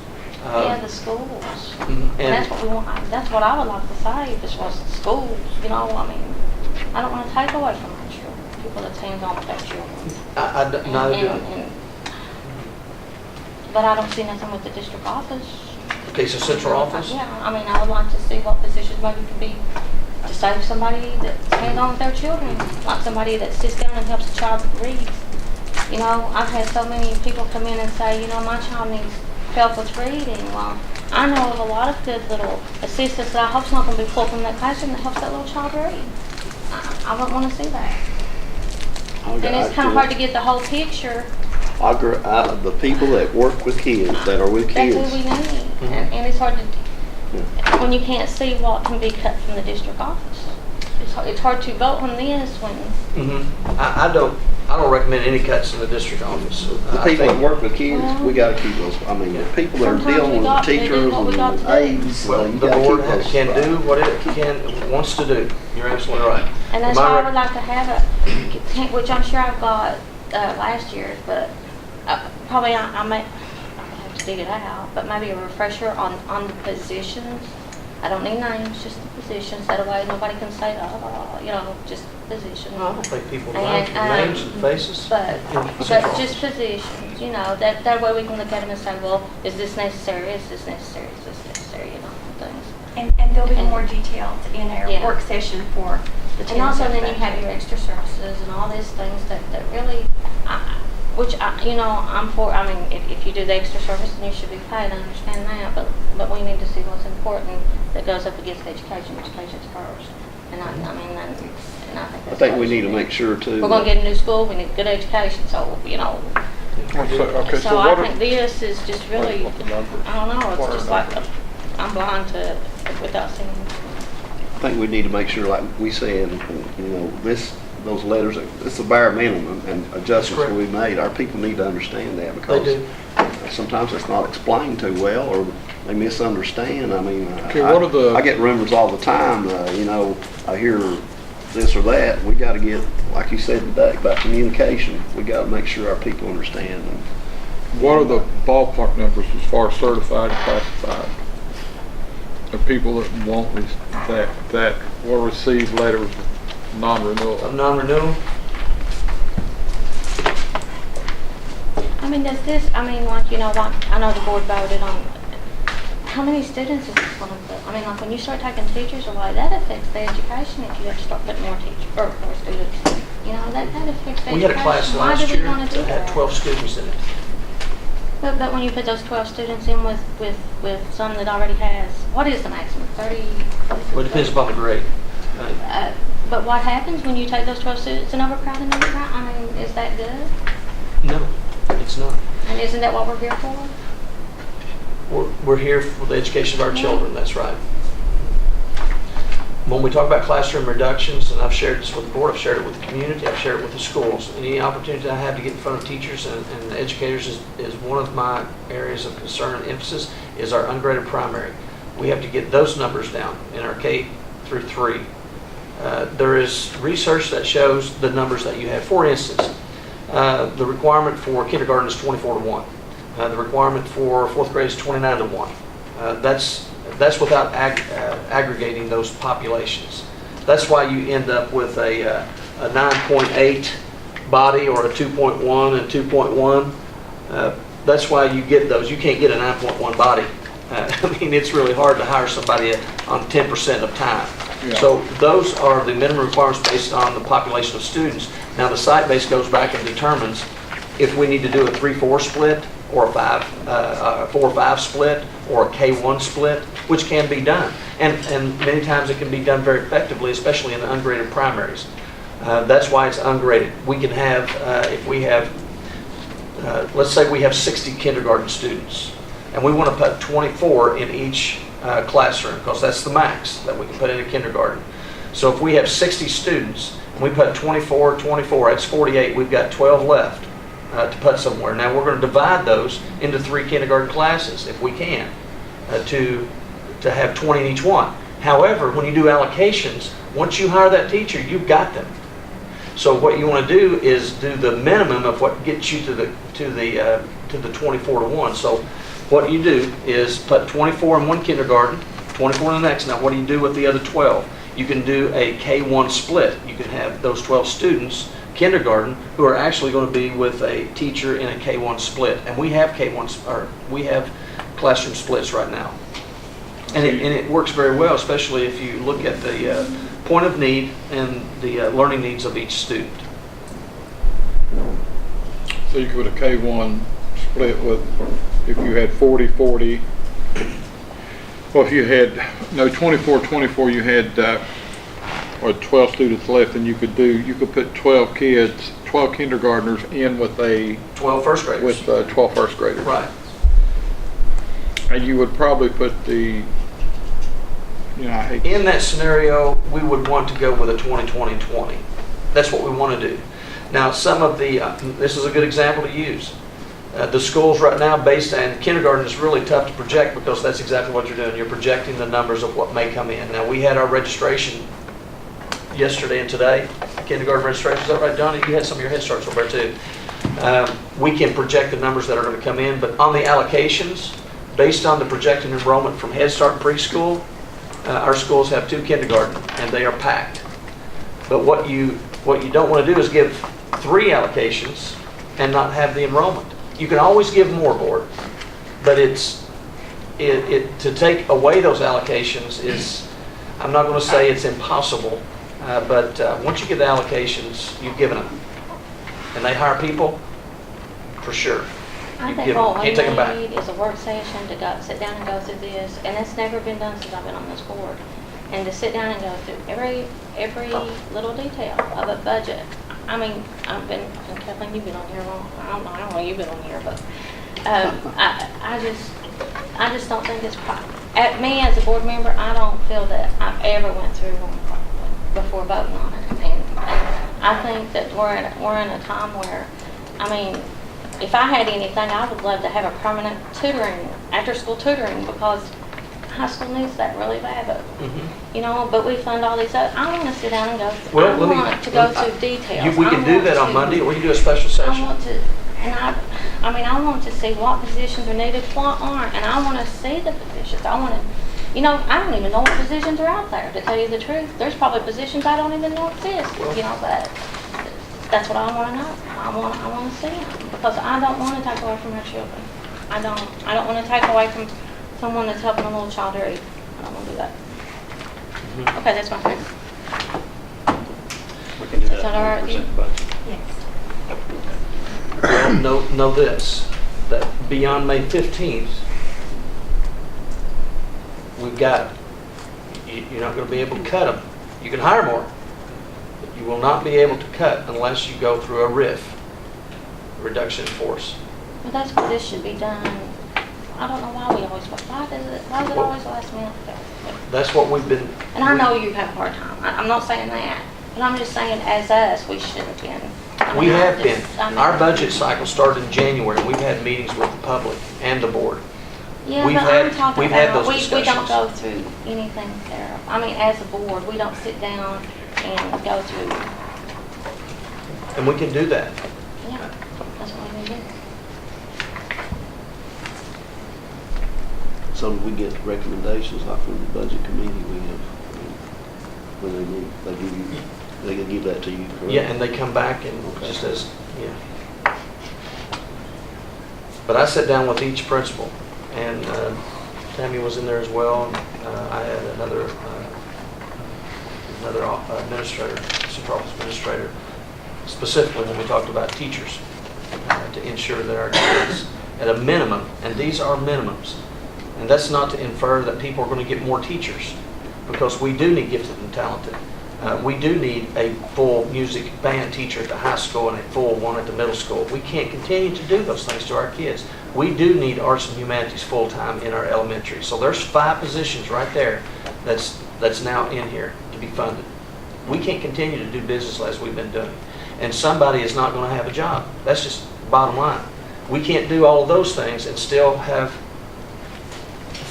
Yeah, the schools. And That's what we want. That's what I would like to say. If it was the schools, I don't want to take away from our children, people that's hands-on with their children. neither do I. But I don't see nothing with the district office. Okay, so central office? Yeah, I would like to see what positions maybe could be to save somebody that's hands-on with their children, like somebody that sits down and helps the child read. I've had so many people come in and say, my child needs help with reading. Well, I know of a lot of good little assistants that I hope's not going to be pulled from that classroom that helps that little child read. I wouldn't want to see that. And it's kind of hard to get the whole picture. I agree. The people that work with kids, that are with kids. That's who we need. And it's hard to, when you can't see what can be cut from the district office. It's hard to vote on this when. I don't recommend any cuts in the district office. The people that work with kids, we got to keep those. The people that are dealing with the teachers and aides, Well, you the got to board keep those. can do what it wants to do. You're absolutely right. And that's why I would like to have which I'm sure I've got last year's, but probably I may have to dig it out, but maybe a refresher on the positions. I don't need names, just the positions. That way nobody can say, just positions. I don't think people like names and faces. But just positions, that way we can look at them and say, well, is this necessary? Is this necessary? Is this necessary? Things. And there'll be more details in our work session for the And also then you budget. have your extra services and all these things that really, I'm for. If you do the extra service, then you should be paid. I understand that, but we need to see what's important that goes up against education. Education's first, and I think that's I think we need to make sure too. we're going to get a new school. We need good education. So So I think this is just really, I don't know. It's just like I'm blind to without seeing. I think we need to make sure, like we said, those letters, it's the bare minimum, and adjustments will be made. Our people need to understand that because sometimes it's not explained too well, or they misunderstand. I get rumors all the time. I hear this or that. We got to get, like you said today, about communication. We got to make sure our people understand. What are the ballpark numbers as far as certified and classified? The people that will receive letters of non-renewal. Non-renewal? Does this, I know the board voted on, how many students is this going to put? Like when you start taking teachers away, that affects the education if you have to start putting more teachers, or more students. That affects the education. We had a class Why last do we year want to do that had that? 12 students in it. But when you put those 12 students in with some that already has, what is the maximum, 30? Well, it depends upon the grade. But what happens when you take those 12 students and overcrowd and overcrowd? I mean, is that good? No, it's not. And isn't that what we're here for? We're here for the education of our children, that's right. When we talk about classroom reductions, and I've shared this with the board, I've shared it with the community, I've shared it with the schools. Any opportunity I have to get in front of teachers and educators is one of my areas of concern and emphasis is our ungraded primary. We have to get those numbers down in our K through 3. There is research that shows the numbers that you have. For instance, the requirement for kindergarten is 24-1. The requirement for 4th grade is 29-1. That's without aggregating those populations. That's why you end up with a 9.8 body or a 2.1 and 2.1. That's why you get those. You can't get a 9.1 body. I mean, it's really hard to hire somebody on 10% of time. Yeah. So those are the minimum requirements based on the population of students. Now the site base goes back and determines if we need to do a 3-4 split or a 4-5 split or a K1 split, which can be done. And many times it can be done very effectively, especially in the ungraded primaries. That's why it's ungraded. We can have, if we have, let's say we have 60 kindergarten students, and we want to put 24 in each classroom, because that's the max that we can put in a kindergarten. So if we have 60 students, and we put 24, that's 48, we've got 12 left to put somewhere. Now we're going to divide those into 3 kindergarten classes, if we can, to have 20 in each one. However, when you do allocations, once you hire that teacher, you've got them. So what you want to do is do the minimum of what gets you to the 24-1. So what you do is put 24 in one kindergarten, 24 in the next. Now what do you do with the other 12? You can do a K1 split. You can have those 12 students, kindergarten, who are actually going to be with a teacher in a K1 split. And we have we have classroom splits right now. And it works very well, especially if you look at the point of need and the learning needs of each student. So you could put a K1 split with, if you had 40-40, well, if you had, 24-24, you had, or 12 students left, and you could put 12 kids, 12 kindergartners in with 12 first graders. With 12 first graders. Right. And you would probably put I hate In that scenario, we would want to go with a 20-20-20. That's what we want to do. Now, some of this is a good example to use. The schools right now, based on kindergarten, is really tough to project because that's exactly what you're doing. You're projecting the numbers of what may come in. Now, we had our registration yesterday and today, kindergarten registration. Is that right, Donnie? You had some of your Head Starts over there too. We can project the numbers that are going to come in, but on the allocations, based on the projected enrollment from Head Start and preschool, our schools have 2 kindergarten, and they are packed. But what you don't want to do is give 3 allocations and not have the enrollment. You can always give more, board, but to take away those allocations is, I'm not going to say it's impossible, but once you get the allocations, you've given them, and they hire people for sure. I think what we need is a work session to sit down and go through this, and it's never been done since I've been on this board. And to sit down and go through every little detail of a budget. I mean, and Kathleen, you've been on here long. I don't know you've been on here, but I just don't think it's at me as a board member. I don't feel that I've ever went through one before voting on it, and I think that we're in a time where, I mean, if I had anything, I would love to have a permanent tutoring, after-school tutoring, because high school needs that really bad. But but we fund all these other. I want to sit down and go. I want to go through details. We can do that on Monday, or we can do a special session. I want to, and I want to see what positions are needed, what aren't, and I want to see the positions. I want to, I don't even know what positions are out there. To tell you the truth, there's probably positions I don't even know exist. But that's what I want to know. I want to see them, because I don't want to take away from our children. I don't want to take away from someone that's helping a little child read. I don't want to do that. Okay, that's my thing. We can do that. Is that all right with you? Well, know this, that beyond May 15th, we've got, you're not going to be able to cut them. You can hire more, not be able to cut unless you go through a RIF, reduction in force. Well, that's what this should be done. I don't know why we always, why is it always last minute? That's what we've been. And I know you have a hard time. I'm not saying that. But I'm just saying, as us, we should have been. I We mean, have I been. just- I mean- Our budget cycle started in January. We've had meetings with the public and the board. Yeah, we've but had- I'm talking we've had about, those we don't discussions. go through anything there. I mean, as a board, we don't sit down and go through, And we can do that. yeah, that's what we do. So we get recommendations like from the budget committee, we have, when they meet, they give you, they can give that to you, correct? Yeah, and they come back and Okay. just as, yeah. But I sat down with each principal, and Tammy was in there as well, and I had another administrator, central office administrator, specifically when we talked about teachers, to ensure that our kids, at a minimum, and these are minimums, and that's not to infer that people are going to get more teachers, because we do need gifted and talented. We do need a full music band teacher at the high school and a full one at the middle school. We can't continue to do those things to our kids. We do need arts and humanities full-time in our elementary. So there's 5 positions right there that's now in here to be funded. We can't continue to do business as we've been doing. And somebody is not going to have a job. That's just bottom line. We can't do all of those things and still have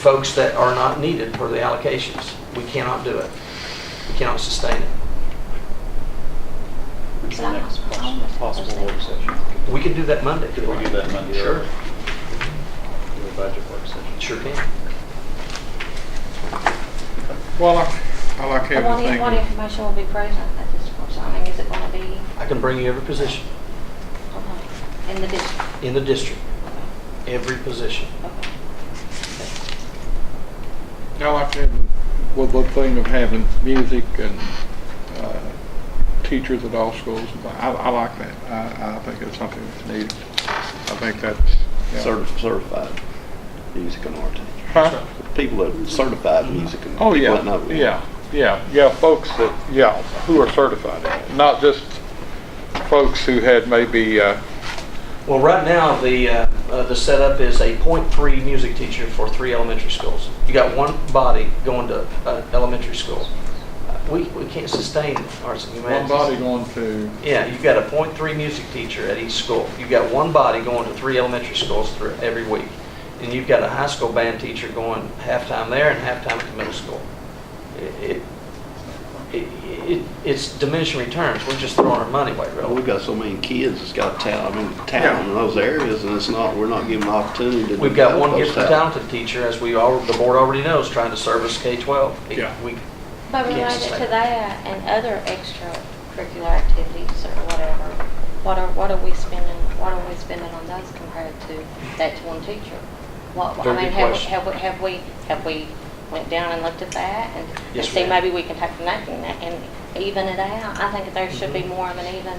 folks that are not needed for the allocations. We cannot do it. We cannot sustain it. When's the next possible work session? We can do that Monday. if you Could we like. do that Monday? Sure. Do a budget work session? Sure can. Well, I like And what everything. information will be present at this work session? I mean, is it going to be, I can bring you every position okay, in the district? in the district. Every position. Okay. I like having, with the thing of having music and teachers at all schools. I like that. I think it's something that's needed. I think that's, yeah. Certified music and art teacher. Huh? People that are certified music and Oh, people yeah, that know. yeah, folks that, who are certified in it, not just folks who had maybe, Well, right now, the setup is a .3 music teacher for 3 elementary schools. You got one body going to elementary school. We can't sustain arts and one humanities. body going to, Yeah, you've got a .3 music teacher at each school. You've got one body going to 3 elementary schools every week. And you've got a high school band teacher going half-time there and half-time at the middle school. It's diminishing returns. We're just throwing our money away, Well, really. we've got so many kids that's got talent, in those areas, and we're not giving opportunity to. We've got one develop those gifted talents. talented teacher, as the board already knows, trying to service K-12. Yeah. But Can't related sustain to it. that and other extracurricular activities or whatever, what are we spending on those compared to that to one teacher? Very good question. Have we went down and looked at that and Yes, see we have. maybe we can take from that and even it out? I think that there should be more of an even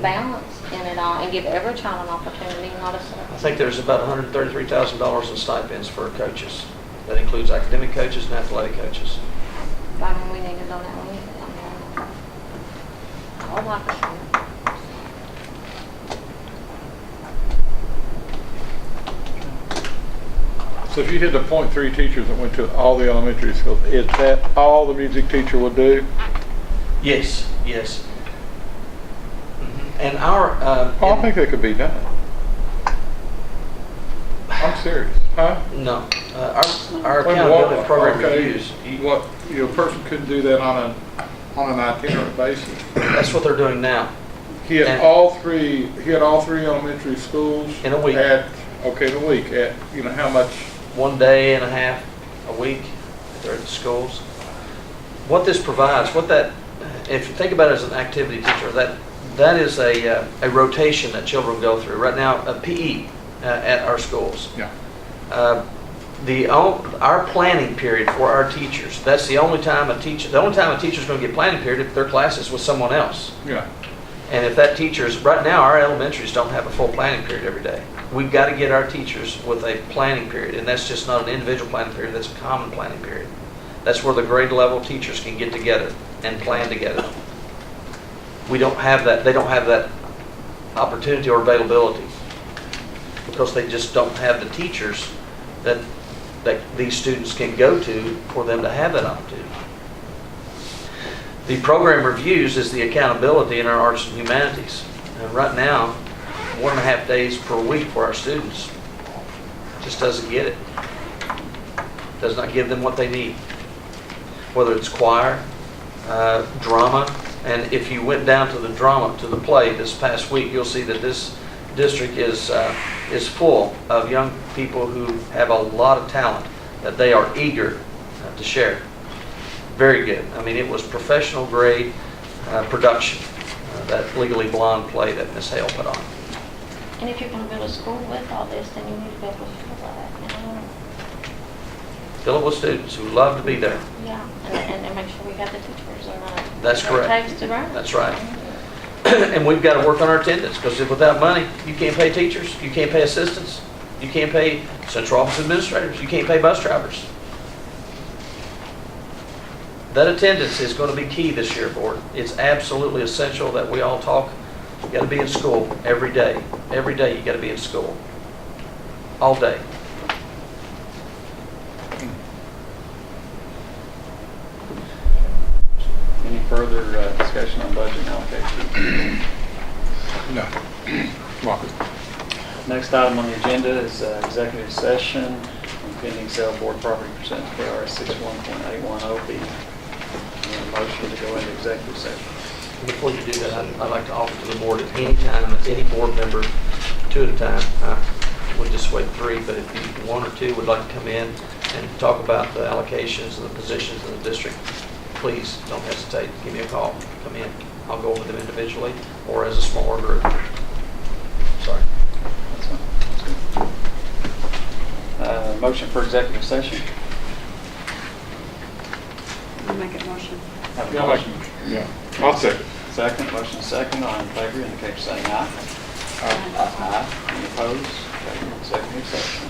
balance in it all and give every child an opportunity, not a I think there's about $133,000 in stipends for coaches. That includes academic coaches and athletic coaches. I mean, we need to know that one. I would like to see it. so if you had the .3 teachers that went to all the elementary schools, is that all the music teacher would do? Yes, yes. And our... Oh, I think that could be done. I'm serious, huh? No. Our accountability program Okay, reviews, What, a person couldn't do that on an itinerant basis? that's what they're doing now. He had And- all three elementary schools. In a week. In a week, at, how much? 1 day and a half a week if they're at the schools. What this provides, if you think about it as an activity teacher, that is a rotation that children go through. Right now, a PE at our schools. Yeah. Our planning period for our teachers, that's the only time a teacher's going to get planning period if their class is with someone else. Yeah. And if that right now, our elementaries don't have a full planning period every day. We've got to get our teachers with a planning period, and that's just not an individual planning period, that's a common planning period. That's where the grade level teachers can get together and plan together. we don't have that, they don't have that opportunity or availability because they just don't have the teachers that these students can go to for them to have that opportunity. The program reviews is the accountability in our arts and humanities. And right now, 1.5 days per week for our students just doesn't get it. Does not give them what they need. Whether it's choir, drama, and if you went down to the drama, to the play this past week, you'll see that this district is full of young people who have a lot of talent that they are eager to share. Very good. I mean, it was professional grade production, that Legally Blonde play that Miss Hale put on. And if you're gonna build a school with all this, then you need to be able to fill that, you know? Fill it with students who love to be there. Yeah, and make sure we have the teachers or not. That's correct. Takes to run. That's right. And we've got to work on our attendance, because without money, you can't pay teachers, you can't pay assistants, you can't pay central office administrators, you can't pay bus drivers. That attendance is going to be key this year, board. It's absolutely essential that we all talk. You got to be in school every day. Every day you got to be in school. All day. Any further discussion on budget and allocation? No. Mark. Next item on the agenda is executive session and pending sale of board property pursuant to KRS 61.810B. Motion to go into executive session. Before you do that, I'd like to offer to the board at any time, if any board member, 2 at a time, we'll just wait 3, but if you 1 or 2 would like to come in and talk about the allocations and the positions in the district, please don't hesitate. Give me a call. Come in. I'll go over them individually or as a smaller group. Sorry. That's fine. That's good. Motion for executive session. I'll make a motion. Have a motion. Yeah, I'll second. Second, motion second. All in favor indicate by saying aye. Aye. Any opposed? Okay, executive session.